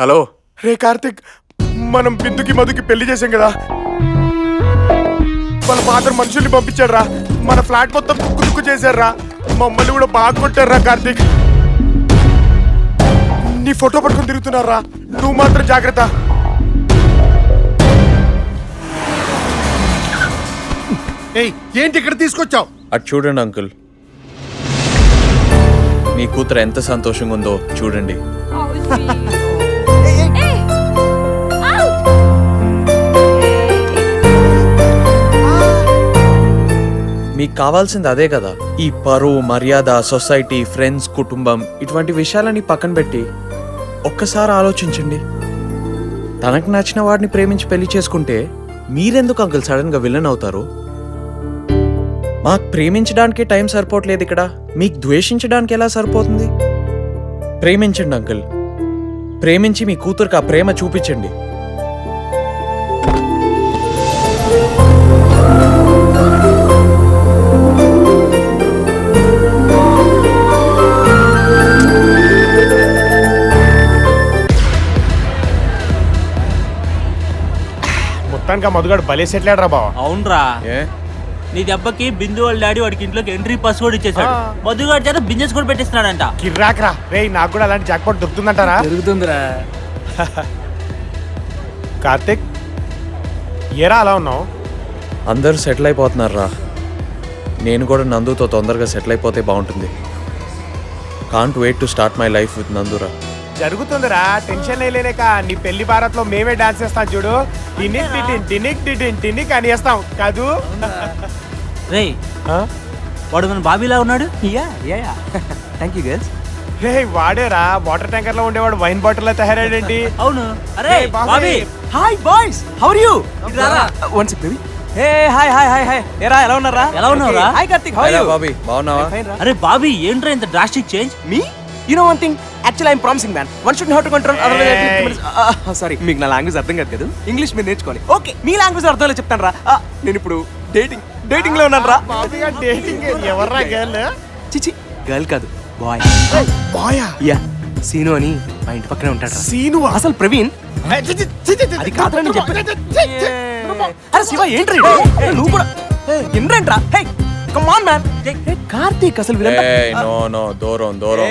Hello రే కార్తిక్, మనం బిందుకి మధుకి పెళ్లి చేసాం కదా, వాళ్ళ ఫాదర్ మనుషుల్ని పంపించాడు రా. మన ఫ్లాట్ మొత్తం తుక్కు చేశారా, మమ్మల్ని కూడా బాగా కొట్టారా. కార్తిక్ నీ ఫోటో పట్టుకుని తిరుగుతున్నారా, నువ్వు మాత్రం జాగ్రత్త. ఏంటి ఇక్కడ తీసుకొచ్చావు? అటు చూడండి అంకుల్, మీ కూతురు ఎంత సంతోషంగా ఉందో చూడండి. మీకు కావాల్సింది అదే కదా. ఈ పరువు, మర్యాద, సొసైటీ, ఫ్రెండ్స్, కుటుంబం, ఇటువంటి విషయాలని పక్కన పెట్టి ఒక్కసారి ఆలోచించండి. తనకు నచ్చిన వాడిని ప్రేమించి పెళ్లి చేసుకుంటే మీరెందుకు అంకుల్ సడన్ గా విలన్ అవుతారు? మాకు ప్రేమించడానికి టైం సరిపోవట్లేదు ఇక్కడ, మీకు ద్వేషించడానికి ఎలా సరిపోతుంది? ప్రేమించండి అంకుల్, ప్రేమించి మీ కూతురికి ఆ ప్రేమ చూపించండి. మొత్తానికి ఆ మధుగాడు భలే సెటిల్ రా బావ. అవునరా, ఏ నీ దెబ్బకి బిందు వాళ్ళ డాడీ వాడికి ఇంట్లోకి ఎంట్రీ పాస్ కూడా ఇచ్చేసాడు. మధుగాడి చేత బిజినెస్ కూడా పెట్టిస్తున్నాడంట. కిర్రాక్ రా రే, నాకు కూడా అలాంటి జాక్పాట్ దొరుకుతుందంటారా? జరుగుతుందిరా. కార్తిక్ ఏరా అలా ఉన్నావు? అందరూ సెటిల్ అయిపోతున్నారా, నేను కూడా నందుతో తొందరగా సెటిల్ అయిపోతే బాగుంటుంది. Can't wait to start my life with నందురా. జరుగుతుందిరా, టెన్షన్ లేక నీ పెళ్లి భారత్ లో మేమే డాన్స్ చేస్తాం చూడు. టినిక్ అని చేస్తాం కాదు. రే, వాడు మన బాబీలా ఉన్నాడు. Thank you girls. రే వాడేరా, వాటర్ ట్యాంకర్ లో ఉండేవాడు వైన్ బాటిల్ లో తయారాడేంటి? అవును. అరే Hey, Bobby. Bobby, hi boys, how are you? ఇట్రారా. One second baby. Hey hi hi hi hi. ఏరా ఎలా ఉన్నారా? ఎలా ఉన్నావురా? Hi Karthik, how are you? Bobby బాగున్నావా? ఫైన్ రా. అరే బాబీ, ఏంట్రా ఇంత drastic change? Me you know one thing, actually I am promising man. One should know how to control other. Sorry, మీకు నా లాంగ్వేజ్ అర్థం కాదు కదా, ఇంగ్లీష్ మీరు నేర్చుకోవాలి. ఓకే, మీ లాంగ్వేజ్ అర్థం లేదు చెప్తాను రా. నేను ఇప్పుడు డేటింగ్ లో ఉన్నాను రా. డేటింగ్ ఎవర్రా గర్ల్? చిచి, గర్ల్ కాదు, బాయ్. బాయా? యా, సీను అని మా ఇంటి పక్కనే ఉంటాడు. సీను అసలు ప్రవీణ్ అది కాదురా నేను చెప్పేది. అరే శివ, ఏంట్రా ఇది? నువ్వు కూడా ఏంట్రా? Hey come on man. Karthik అసలు వీళ్ళంతా నో దూరం దూరం.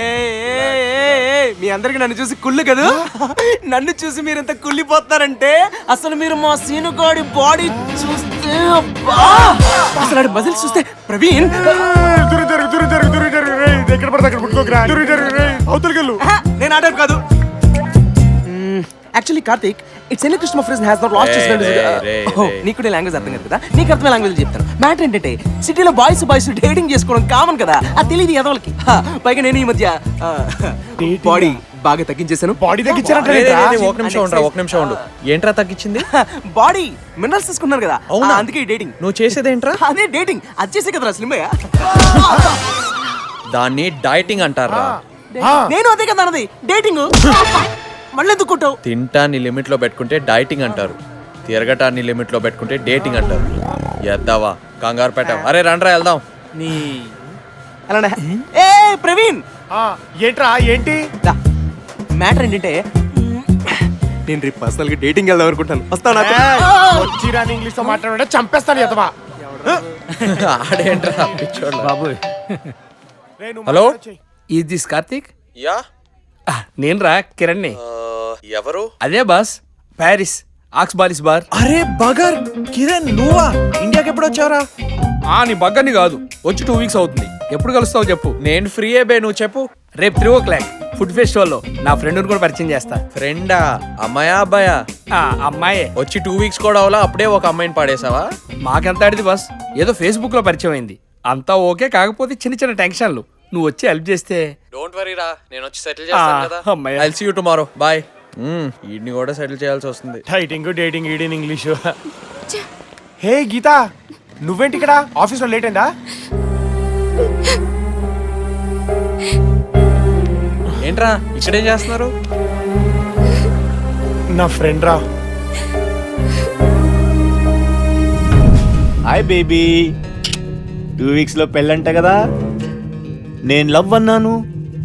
మీ అందరికి నన్ను చూసి కుళ్ళు కదా, నన్ను చూసి మీరు ఎంత కుళ్ళిపోతున్నారంటే అసలు మీరు మా సీనుగాడి బాడీ చూస్తే అసలు ఆడి మజిల్స్ చూస్తే ప్రవీణ్ ఎక్కడ పడితే అక్కడ పుట్టుకోకరా. అవతలకెళ్ళు. నేను ఆడాను కాదు. Actually Karthik, it's any Krishna friends has not lost his నీకు లాంగ్వేజ్ అర్థం కదా, నీకు అర్థమైన లాంగ్వేజ్ చెప్తాను. మ్యాటర్ ఏంటంటే సిటీలో బాయ్స్ డేటింగ్ చేసుకోవడం కామన్ కదా, అది తెలియదు ఎదవలకి. పైగా నేను ఈ మధ్య బాడీ బాగా తగ్గించేశాను. బాడీ తగ్గించారంట. ఒక నిమిషం ఉండు. ఏంట్రా తగ్గించింది? బాడీ మినరల్స్ తీసుకున్నాను కదా, అవునా? అందుకే డేటింగ్. నువ్వు చేసేదేంట్రా? అదే డేటింగ్, అది చేసే కదరా స్లిమ్మయ్య. దాన్ని డైటింగ్ అంటారా? నేను అదే కదా అన్నది, డేటింగ్. మళ్ళీ ఎందుకు కొట్టావు? తింటాన్ని లిమిట్ లో పెట్టుకుంటే డైటింగ్ అంటారు, తిరగటాన్ని లిమిట్ లో పెట్టుకుంటే డేటింగ్ అంటారు. ఎద్దావా, కంగారు పెట్టావు. అరే రండ్రా వెళ్దాం. నీ అలానే. ఏ ప్రవీణ్, ఏంట్రా ఏంటి మ్యాటర్ ఏంటంటే నేను రేపు పర్సనల్ గా డేటింగ్ వెళ్దాం అనుకుంటాను. వస్తాను. వచ్చిరాని ఇంగ్లీష్ తో మాట్లాడే చంపేస్తాను ఎదవా. ఆడేంట్రా పిచ్చోడు. బాబు, hello? Is this Karthik? Yeah, నేను రా కిరణ్ని. ఎవరు? అదే బాస్, ప్యారిస్ ఆక్స్ బాలిస్ బార్. అరే బగర్, కిరణ్ నువ్వా? ఇండియాకి ఎప్పుడు వచ్చారా? నీ బగ్గని కాదు, వచ్చి 2 వీక్స్ అవుతుంది. ఎప్పుడు కలుస్తావు చెప్పు. నేను ఫ్రీయే బే, నువ్వు చెప్పు. రేపు 3 o'clock ఫుడ్ ఫెస్టివల్లో నా ఫ్రెండ్ని కూడా పరిచయం చేస్తా. ఫ్రెండా? అమ్మాయా అబ్బాయా? అమ్మాయే. వచ్చి 2 వీక్స్ కూడా అవలా, అప్పుడే ఒక అమ్మాయిని పాడేసావా? మాకెంత ఆడిది బాస్, ఏదో ఫేస్బుక్ లో పరిచయం అయింది, అంతా ఓకే. కాకపోతే చిన్న టెన్షన్లు, నువ్వు వచ్చి హెల్ప్ చేస్తే. డోంట్ వరీ రా, నేను వచ్చి సెటిల్ చేస్తాను కదా. అమ్మాయి. I'll see you tomorrow, bye. ఈడ్ని కూడా సెటిల్ చేయాల్సి వస్తుంది. డైటింగ్ డేటింగ్ ఈడిన్ ఇంగ్లీషు. హే గీత, నువ్వేంటి ఇక్కడ? ఆఫీస్ లో లేట్ అయిందా? ఏంట్రా ఇక్కడేం చేస్తున్నారు? నా ఫ్రెండ్ రా. హాయ్ బేబీ, 2 weeks లో పెళ్ళంట కదా. నేను లవ్ అన్నాను,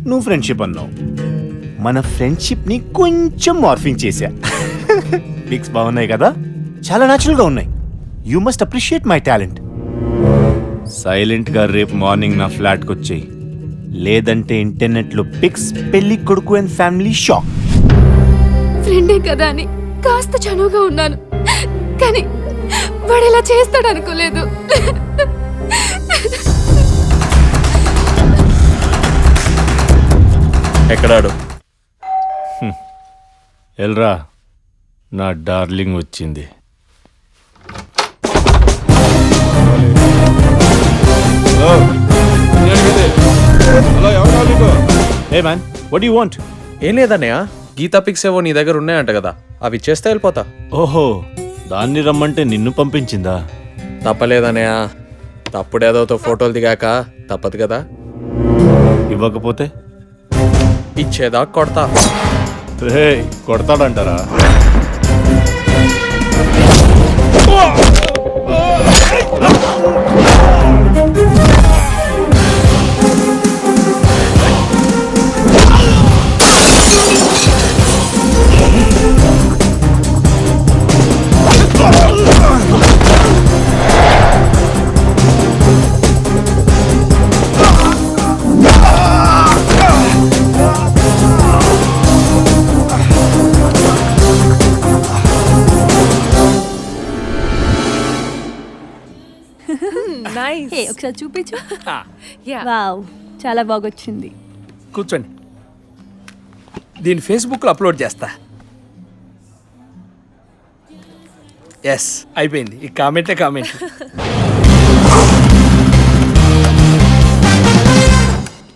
నువ్వు ఫ్రెండ్షిప్ అన్నావు. మన ఫ్రెండ్షిప్ని కొంచెం మార్ఫింగ్ చేశా. పిక్స్ బాగున్నాయి కదా, చాలా న్యాచురల్గా ఉన్నాయి. You must appreciate my talent. సైలెంట్గా రేపు మార్నింగ్ నా ఫ్లాట్కి వచ్చేయి, లేదంటే ఇంటర్నెట్లో పిక్స్ పెళ్లి కొడుకు అండ్ ఫ్యామిలీ షాక్. ఫ్రెండే కదా అని కాస్త చనువుగా ఉన్నాను, కానీ వాడు ఇలా చేస్తాడు అనుకోలేదు. ఎక్కడాడు? ఎల్రా, నా డార్లింగ్ వచ్చింది. ఏ మ్యాన్, వాట్ యు వాంట్? ఏం లేదన్నయ్య, గీతా పిక్స్ ఏవో నీ దగ్గర ఉన్నాయంట కదా, అవి చేస్తే వెళ్ళిపోతా. ఓహో, దాన్ని రమ్మంటే నిన్ను పంపించిందా? తప్పలేదన్నయ్య, తప్పుడేదోతో ఫోటోలు దిగాక తప్పదు కదా. ఇవ్వకపోతే ఇచ్చేదా కొడతా. రే, కొడతాడంటారా? హే, ఒకసారి చూపించు. వావ్, చాలా బాగొచ్చింది. కూర్చోండి, దీన్ని ఫేస్బుక్లో అప్లోడ్ చేస్తా. ఎస్, అయిపోయింది. ఈ కామెంటే comment.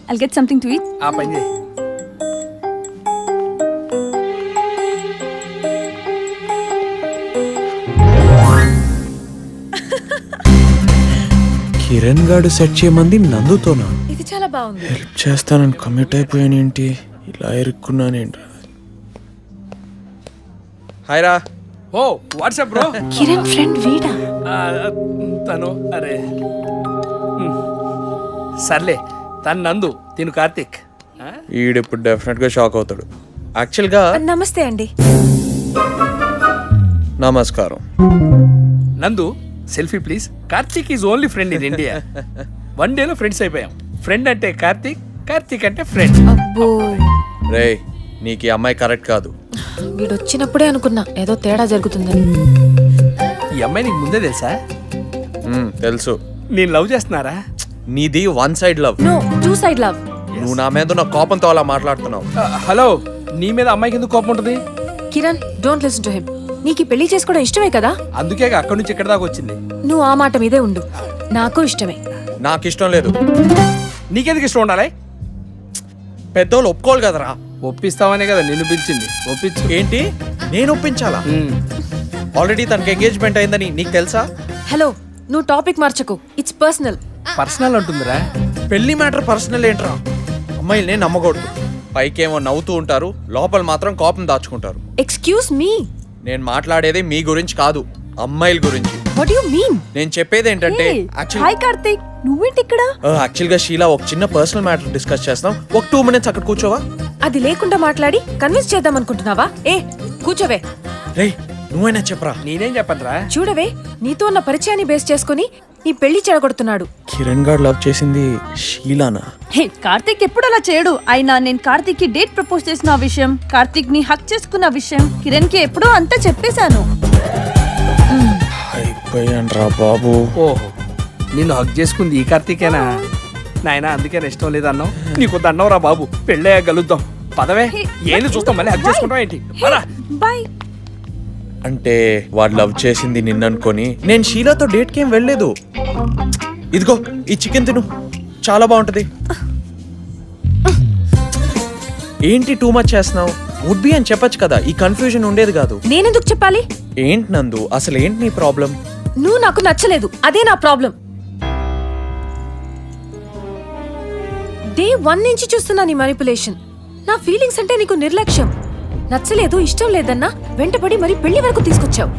I'll get something to eat. ఆ పని చేయి. కిరణ్ గాడు సెట్ చేయమంది నందుతోనా? ఇది చాలా బాగుంది. హెల్ప్ చేస్తానని కమిట్ అయిపోయానేంటి, ఇలా ఇరుక్కున్నానేంటి? హాయ్ రా. ఓ, వాట్సాప్ బ్రో. కిరణ్ ఫ్రెండ్ వీడా? తను అరే సర్లే, తను నందు, తిను కార్తీక్. ఈడిప్పుడు డెఫినెట్ గా షాక్ అవుతాడు. యాక్చువల్గా నమస్తే అండి. నమస్కారం. నందు, selfie please. Karthik is only friend in India. 1 డేలో ఫ్రెండ్స్ అయిపోయాం. ఫ్రెండ్ అంటే కార్తీక్, కార్తీక్ అంటే ఫ్రెండ్. అబ్బో, రే, నీకు ఈ అమ్మాయి కరెక్ట్ కాదు. వీడు వచ్చినప్పుడే అనుకున్నా ఏదో తేడా జరుగుతుందని. ఈ అమ్మాయి నీకు ముందే తెలుసా? తెలుసు. నేను లవ్ చేస్తున్నారా? నీది 1 side love. No, 2 side love. నువ్వు నా మీద ఉన్న కోపంతో అలా మాట్లాడుతున్నావు. హలో, నీ మీద అమ్మాయికి ఎందుకు కోపం ఉంటుంది? Kiran, don't listen to him. నీకు ఈ పెళ్లి చేసుకోవడం ఇష్టమే కదా? అందుకే అక్కడి నుంచి ఇక్కడ దాకా వచ్చింది. నువ్వు ఆ మాట మీదే ఉండు. నాకు ఇష్టమే. నాకు ఇష్టం లేదు. నీకెందుకు ఇష్టం ఉండాలి? పెద్దోళ్ళు ఒప్పుకోవాలి కదరా. ఒప్పిస్తావనే కదా నిన్ను పిలిచింది. ఒప్పించు. ఏంటి, నేను ఒప్పించాలా? ఆల్రెడీ తనకి ఎంగేజ్మెంట్ అయిందని నీకు తెలుసా? హలో, నువ్వు టాపిక్ మార్చకు. It's personal. పర్సనల్ అంటుందిరా. పెళ్లి మ్యాటర్ పర్సనల్ ఏంట్రా? అమ్మాయిల్ని నమ్మకూడదు. పైకేమో నవ్వుతూ ఉంటారు, లోపల మాత్రం కోపం దాచుకుంటారు. Excuse me. నేను మాట్లాడేది మీ గురించి కాదు, అమ్మాయిల గురించి. What you mean? నేను చెప్పేది ఏంటంటే హాయ్ కార్తీక్, నువ్వేంటి ఇక్కడ? యాక్చువల్ గా షీలా ఒక చిన్న పర్సనల్ మ్యాటర్ డిస్కస్ చేస్తాం. ఒక 2 minutes అక్కడ కూర్చోవా? అది లేకుండా మాట్లాడి కన్విన్స్ చేద్దాం అనుకుంటున్నావా? ఏ, కూర్చోవే. రేయ్, నువ్వైనా చెప్పరా. నేనేం చెప్పనురా. చూడవే, నీతో ఉన్న పరిచయాన్ని బేస్ చేసుకుని నీ పెళ్లి చెడగొడుతున్నాడు. కిరణ్ గారు లవ్ చేసింది షీలానా? హే, కార్తీక్ ఎప్పుడు అలా చేయడు. అయినా నేను కార్తీక్ కి డేట్ ప్రపోజ్ చేసిన విషయం, కార్తీక్ ని హక్ చేసుకున్న విషయం కిరణ్ కి ఎప్పుడో అంతా చెప్పేశాను. అయిపోయాన్రా బాబు. ఓహో, నిన్ను హక్ చేసుకుంది ఈ కార్తీకేనా? నాయనా, అందుకే ఇష్టం లేదన్నావు. నీకు దండవరా బాబు, పెళ్ళయ్యా గలుద్దాం. పదవే, ఏంది చూస్తాం, మళ్ళీ హక్ చేసుకుంటాం ఏంటి? పదా. బాయ్. అంటే వాడు లవ్ చేసింది నిన్ననుకొని నేను షీలాతో డేట్కి ఏం వెళ్ళలేదు. ఇదిగో ఈ చికెన్ తిను, చాలా బాగుంటది. ఏంటి టూ మచ్ చేస్తున్నావు? వుడ్ బి అని చెప్పొచ్చు కదా, ఈ కన్ఫ్యూజన్ ఉండేది కాదు. నేనెందుకు చెప్పాలి? ఏంటి నందు, అసలు ఏంటి నీ ప్రాబ్లం? నువ్వు నాకు నచ్చలేదు, అదే నా ప్రాబ్లం. డే 1 నుంచి చూస్తున్నా నీ మానిపులేషన్. నా ఫీలింగ్స్ అంటే నీకు నిర్లక్ష్యం. నచ్చలేదు, ఇష్టం లేదన్నా వెంటపడి మరి పెళ్లి వరకు తీసుకొచ్చావు.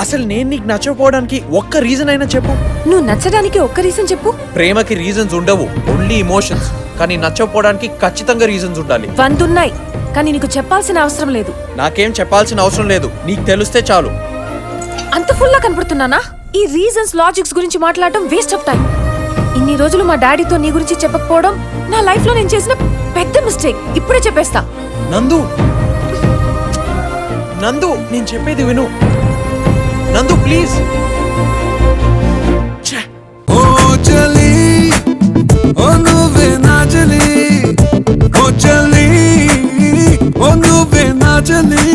అసలు నేను నీకు నచ్చకపోవడానికి ఒక్క రీజన్ అయినా చెప్పు. నువ్వు నచ్చడానికి ఒక్క రీజన్ చెప్పు. ప్రేమకి రీజన్స్ ఉండవు, ఓన్లీ ఇమోషన్స్. కానీ నచ్చకపోవడానికి ఖచ్చితంగా రీజన్స్ ఉండాలి. 100 ఉన్నాయి, కానీ నీకు చెప్పాల్సిన అవసరం లేదు. నాకేం చెప్పాల్సిన అవసరం లేదు, నీకు తెలిస్తే చాలు. అంత ఫుల్లా కనపడుతున్నానా? ఈ రీజన్స్ లాజిక్స్ గురించి మాట్లాడటం వేస్ట్ ఆఫ్ టైం. ఇన్ని రోజులు మా డాడీతో నీ గురించి చెప్పకపోవడం నా లైఫ్ లో నేను చేసిన పెద్ద మిస్టేక్. ఇప్పుడే చెప్పేస్తా. నందు, నందు, నేను చెప్పేది విను. నందు ప్లీజ్. ఓ చలి ఓ నువ్వే నా చలి, ఓ చలి ఓ నువ్వే నా చలి.